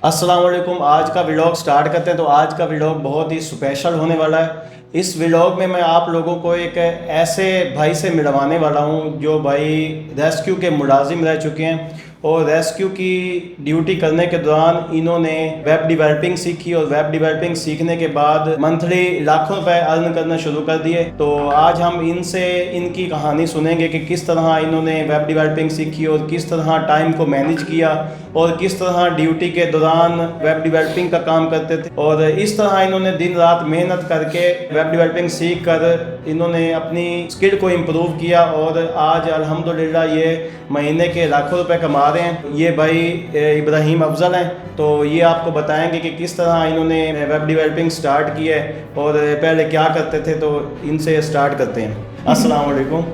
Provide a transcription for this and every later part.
अस्सलाम वालेकुम। आज का व्लॉग स्टार्ट करते हैं। तो आज का व्लॉग बहुत ही स्पेशल होने वाला है। इस व्लॉग में मैं आप लोगों को एक ऐसे भाई से मिलवाने वाला हूं जो भाई रेस्क्यू के मुलाजिम रह चुके हैं और रेस्क्यू की ड्यूटी करने के दौरान इन्होंने वेब डेवलपिंग सीखी और वेब डेवलपिंग सीखने के बाद मंथली लाखों रुपए अर्न करना शुरू कर दिए। तो आज हम इनसे इनकी कहानी सुनेंगे कि किस तरह इन्होंने वेब डेवलपिंग सीखी और किस तरह टाइम को मैनेज किया और किस तरह ड्यूटी के दौरान वेब डेवलपिंग का काम करते थे और इस तरह इन्होंने दिन रात मेहनत करके वेब डेवलपिंग सीख कर इन्होंने अपनी स्किल को इम्प्रूव किया और आज अल्हम्दुलिल्लाह ये महीने के लाखों रुपए कमा रहे हैं। ये भाई इब्राहिम अफजल हैं। तो ये आपको बताएंगे कि किस तरह इन्होंने वेब डेवलपिंग स्टार्ट की है और पहले क्या करते थे। तो इनसे स्टार्ट करते हैं। अस्सलाम वालेकुम।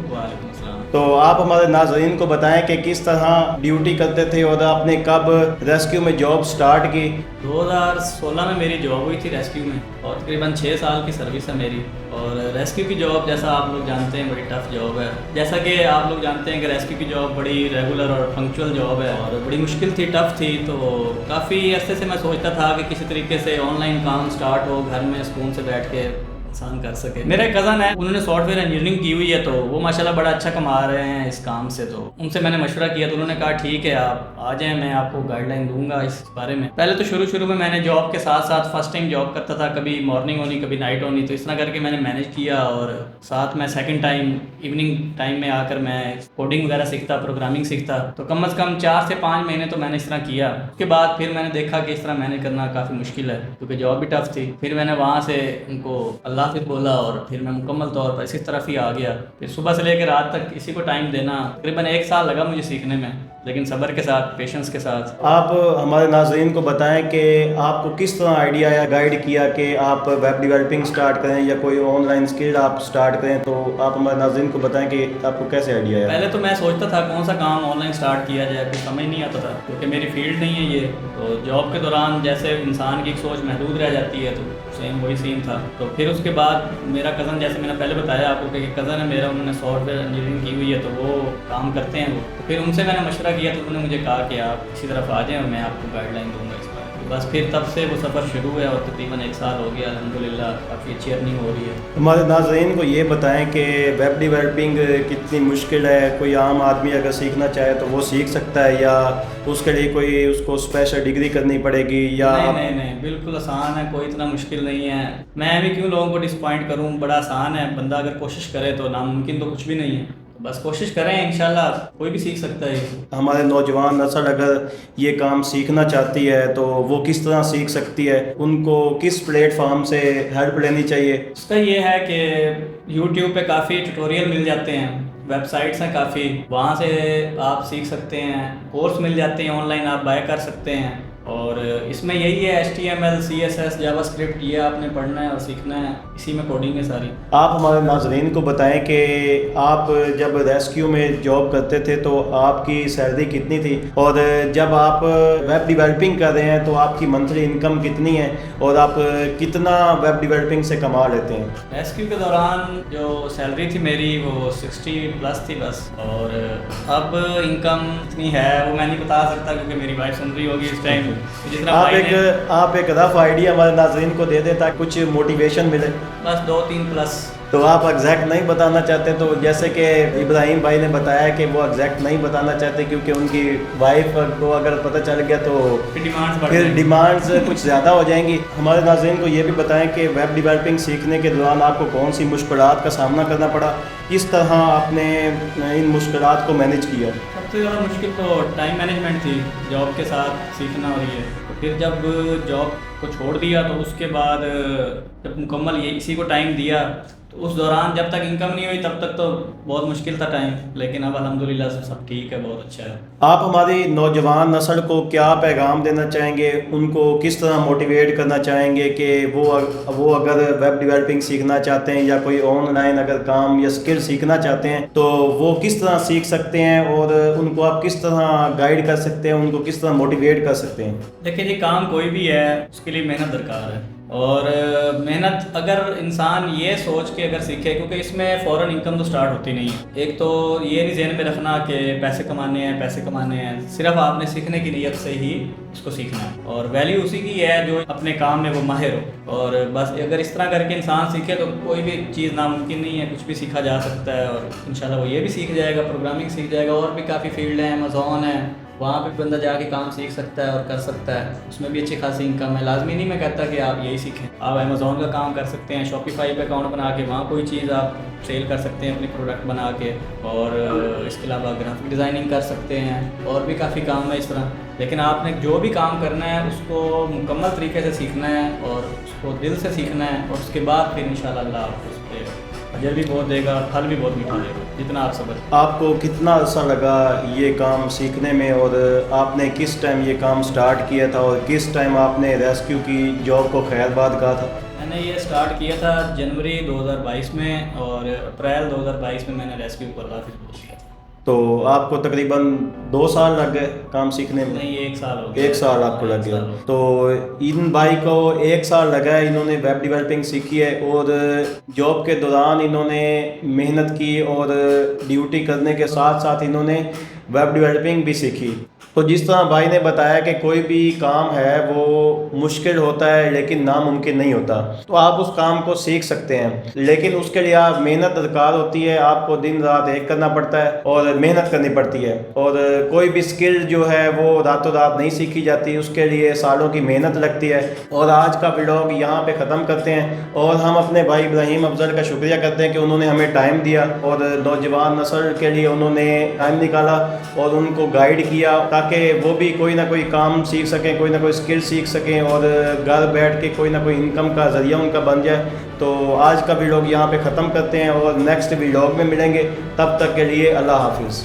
तो आप हमारे नाज़रीन को बताएं कि किस तरह ड्यूटी करते थे और आपने कब रेस्क्यू में जॉब स्टार्ट की। 2016 में मेरी जॉब हुई थी रेस्क्यू में और तकरीबन 6 साल की सर्विस है मेरी। और रेस्क्यू की जॉब जैसा आप लोग जानते हैं बड़ी टफ़ जॉब है। जैसा कि आप लोग जानते हैं कि रेस्क्यू की जॉब बड़ी रेगुलर और पंक्चुअल जॉब है और बड़ी मुश्किल थी, टफ़ थी। तो काफ़ी अरसे से मैं सोचता था कि किसी तरीके से ऑनलाइन काम स्टार्ट हो, घर में सुकून से बैठ के इंसान कर सके। मेरे कज़न है, उन्होंने सॉफ्टवेयर इंजीनियरिंग की हुई है तो वो माशाल्लाह बड़ा अच्छा कमा रहे हैं इस काम से। तो उनसे मैंने मशवरा किया तो उन्होंने कहा ठीक है आप आ जाएं, मैं आपको गाइडलाइन दूंगा इस बारे में। पहले तो शुरू में मैंने जॉब के साथ साथ फर्स्ट टाइम जॉब करता था, कभी मॉर्निंग होनी कभी नाइट होनी, तो इस तरह करके मैंने मैनेज किया। और साथ में सेकेंड टाइम इवनिंग टाइम में आकर मैं कोडिंग वगैरह सीखता, प्रोग्रामिंग सीखता। तो कम अज़ कम 4 से 5 महीने तो मैंने इस तरह किया। उसके बाद फिर मैंने देखा कि इस तरह मैनेज करना काफ़ी मुश्किल है क्योंकि जॉब भी टफ़ थी। फिर मैंने वहाँ से उनको अल्लाह फिर बोला और फिर मैं मुकम्मल तौर पर इसी तरफ ही आ गया। फिर सुबह से लेकर रात तक इसी को टाइम देना, तकरीबन 1 साल लगा मुझे सीखने में, लेकिन सब्र के साथ, पेशेंस के साथ। आप हमारे नाज़रीन को बताएं कि आपको किस तरह आइडिया या गाइड किया कि आप वेब डेवलपिंग स्टार्ट करें या कोई ऑनलाइन स्किल आप स्टार्ट करें। तो आप हमारे नाज़रीन को बताएं कि आपको कैसे आइडिया है। पहले तो मैं सोचता था कौन सा काम ऑनलाइन स्टार्ट किया जाए, कुछ समझ नहीं आता था क्योंकि मेरी फील्ड नहीं है ये। तो जॉब के दौरान जैसे इंसान की सोच महदूद रह जाती है तो सेम वही सीन था। तो फिर उसके बाद मेरा कज़न, जैसे मैंने पहले बताया आपको कि कज़न है मेरा, उन्होंने सॉफ्टवेयर इंजीनियरिंग की हुई है तो वो काम करते हैं वो। तो फिर उनसे मैंने मशवरा किया तो उन्होंने मुझे कहा कि आप इसी तरफ आ जाएं और मैं आपको गाइडलाइन दूंगा इस बार। तो बस फिर तब से वो सफ़र शुरू है और तकरीबन 1 साल हो गया, अल्हम्दुलिल्लाह काफ़ी अच्छी अर्निंग हो रही है। हमारे नाज़रीन को ये बताएं कि वेब डेवलपिंग कितनी मुश्किल है। कोई आम आदमी अगर सीखना चाहे तो वो सीख सकता है या उसके लिए कोई उसको स्पेशल डिग्री करनी पड़ेगी या नहीं, बिल्कुल आसान है, कोई इतना मुश्किल नहीं है। मैं भी क्यों लोगों को डिसपॉइंट करूं, बड़ा आसान है। बंदा अगर कोशिश करे तो नामुमकिन तो कुछ भी नहीं है। तो बस कोशिश करें, इंशाल्लाह कोई भी सीख सकता है। हमारे नौजवान नस्ल अगर ये काम सीखना चाहती है तो वो किस तरह सीख सकती है, उनको किस प्लेटफॉर्म से हेल्प लेनी चाहिए। उसका ये है कि यूट्यूब पे काफ़ी ट्यूटोरियल मिल जाते हैं, वेबसाइट्स हैं काफ़ी, वहाँ से आप सीख सकते हैं। कोर्स मिल जाते हैं ऑनलाइन, आप बाय कर सकते हैं। और इसमें यही है HTML, CSS, जावास्क्रिप्ट, ये आपने पढ़ना है और सीखना है, इसी में कोडिंग है सारी। आप हमारे नाज़रीन को बताएं कि आप जब रेस्क्यू में जॉब करते थे तो आपकी सैलरी कितनी थी और जब आप वेब डेवलपिंग कर रहे हैं तो आपकी मंथली इनकम कितनी है और आप कितना वेब डेवलपिंग से कमा लेते हैं। रेस्क्यू के दौरान जो सैलरी थी मेरी वो 60 प्लस थी बस। और अब इनकम इतनी है वो मैं नहीं बता सकता क्योंकि मेरी वाइफ सुन रही होगी इस टाइम। आप एक रफ आइडिया हमारे नाज़रीन को दे दें ताकि कुछ मोटिवेशन मिले। बस 2-3 प्लस। तो आप एग्जैक्ट नहीं बताना चाहते। तो जैसे कि इब्राहिम भाई ने बताया कि वो एग्जैक्ट नहीं बताना चाहते क्योंकि उनकी वाइफ को अगर पता चल गया तो फिर डिमांड्स कुछ ज़्यादा हो जाएंगी। हमारे नाज़रीन को ये भी बताएं कि वेब डेवलपिंग सीखने के दौरान आपको कौन सी मुश्किलात का सामना करना पड़ा, किस तरह आपने इन मुश्किलात को मैनेज किया। सबसे ज़्यादा मुश्किल तो टाइम मैनेजमेंट थी, जॉब के साथ सीखना। और ये तो फिर जब जॉब को छोड़ दिया तो उसके बाद जब मुकम्मल ये इसी को टाइम दिया तो उस दौरान जब तक इनकम नहीं हुई तब तक तो बहुत मुश्किल था टाइम, लेकिन अब अल्हम्दुलिल्लाह सब ठीक है, बहुत अच्छा है। आप हमारी नौजवान नस्ल को क्या पैगाम देना चाहेंगे, उनको किस तरह मोटिवेट करना चाहेंगे कि वो अगर वेब डेवलपिंग सीखना चाहते हैं या कोई ऑनलाइन अगर काम या स्किल सीखना चाहते हैं तो वो किस तरह सीख सकते हैं और उनको आप किस तरह गाइड कर सकते हैं, उनको किस तरह मोटिवेट कर सकते हैं। देखिए जी, काम कोई भी है उसके लिए मेहनत दरकार है اور محنت اگر انسان یہ سوچ کے اگر سیکھے، کیونکہ اس میں فوراً انکم تو سٹارٹ ہوتی نہیں ہے. ایک تو یہ نہیں ذہن میں رکھنا کہ پیسے کمانے ہیں، صرف آپ نے سیکھنے کی نیت سے ہی اس کو سیکھنا ہے، اور ویلیو اسی کی ہے جو اپنے کام میں وہ ماہر ہو. اور بس اگر اس طرح کر کے انسان سیکھے تو کوئی بھی چیز ناممکن نہیں ہے، کچھ بھی سیکھا جا سکتا ہے. اور انشاءاللہ وہ یہ بھی سیکھ جائے گا، پروگرامنگ سیکھ جائے گا، اور بھی کافی فیلڈ ہیں، امیزون ہے، وہاں پہ بندہ جا کے کام سیکھ سکتا ہے اور کر سکتا ہے. اس میں بھی اچھی خاصی انکم ہے. لازمی نہیں میں کہتا کہ آپ یہی سیکھیں، آپ امیزون کا کام کر سکتے ہیں، شاپیفائی پہ اکاؤنٹ بنا کے وہاں کوئی چیز آپ سیل کر سکتے ہیں اپنی پروڈکٹ بنا کے. اور اس کے علاوہ گرافک ڈیزائننگ کر سکتے ہیں، اور بھی کافی کام ہے اس طرح. لیکن آپ نے جو بھی کام کرنا ہے اس کو مکمل طریقے سے سیکھنا ہے، اور اس کو دل سے سیکھنا ہے، اور اس کے بعد پھر انشاءاللہ اللہ آپ کو اس پہ اجر بھی بہت دے گا، پھل بھی بہت میٹھا دے گا جتنا آپ صبر. آپ کو کتنا عرصہ لگا یہ کام سیکھنے میں، اور آپ نے کس ٹائم یہ کام سٹارٹ کیا تھا، اور کس ٹائم آپ نے ریسکیو کی جاب کو خیر بات کہا تھا؟ میں نے یہ سٹارٹ کیا تھا جنوری 2022 میں، اور اپریل 2022 میں نے ریسکیو کو اللہ حافظ بول دیا تھا. تو آپ کو تقریباً 2 سال لگ گئے کام سیکھنے میں؟ نہیں، 1 سال ہو گیا. 1 سال آپ کو لگ گیا. تو ان بھائی کو 1 سال لگا ہے، انہوں نے ویب ڈیولپنگ سیکھی ہے، اور جاب کے دوران انہوں نے محنت کی، اور ڈیوٹی کرنے کے ساتھ ساتھ انہوں نے ویب ڈیولپنگ بھی سیکھی. تو جس طرح بھائی نے بتایا کہ کوئی بھی کام ہے وہ مشکل ہوتا ہے لیکن ناممکن نہیں ہوتا، تو آپ اس کام کو سیکھ سکتے ہیں، لیکن اس کے لیے آپ محنت درکار ہوتی ہے. آپ کو دن رات ایک کرنا پڑتا ہے اور محنت کرنی پڑتی ہے. اور کوئی بھی اسکل جو ہے وہ راتوں رات نہیں سیکھی جاتی، اس کے لیے سالوں کی محنت لگتی ہے. اور آج کا ولاگ یہاں پہ ختم کرتے ہیں، اور ہم اپنے بھائی ابراہیم افضل کا شکریہ کرتے ہیں کہ انہوں نے ہمیں ٹائم دیا، اور نوجوان نسل کے لیے انہوں نے ٹائم نکالا اور ان کو گائیڈ کیا، تاکہ وہ بھی کوئی نہ کوئی کام سیکھ سکیں، کوئی نہ کوئی اسکل سیکھ سکیں، اور گھر بیٹھ کے کوئی نہ کوئی انکم کا ذریعہ ان کا بن جائے. تو آج کا ولاگ یہاں پہ ختم کرتے ہیں، اور نیکسٹ ولاگ میں ملیں گے. تب تک کے لیے اللہ حافظ.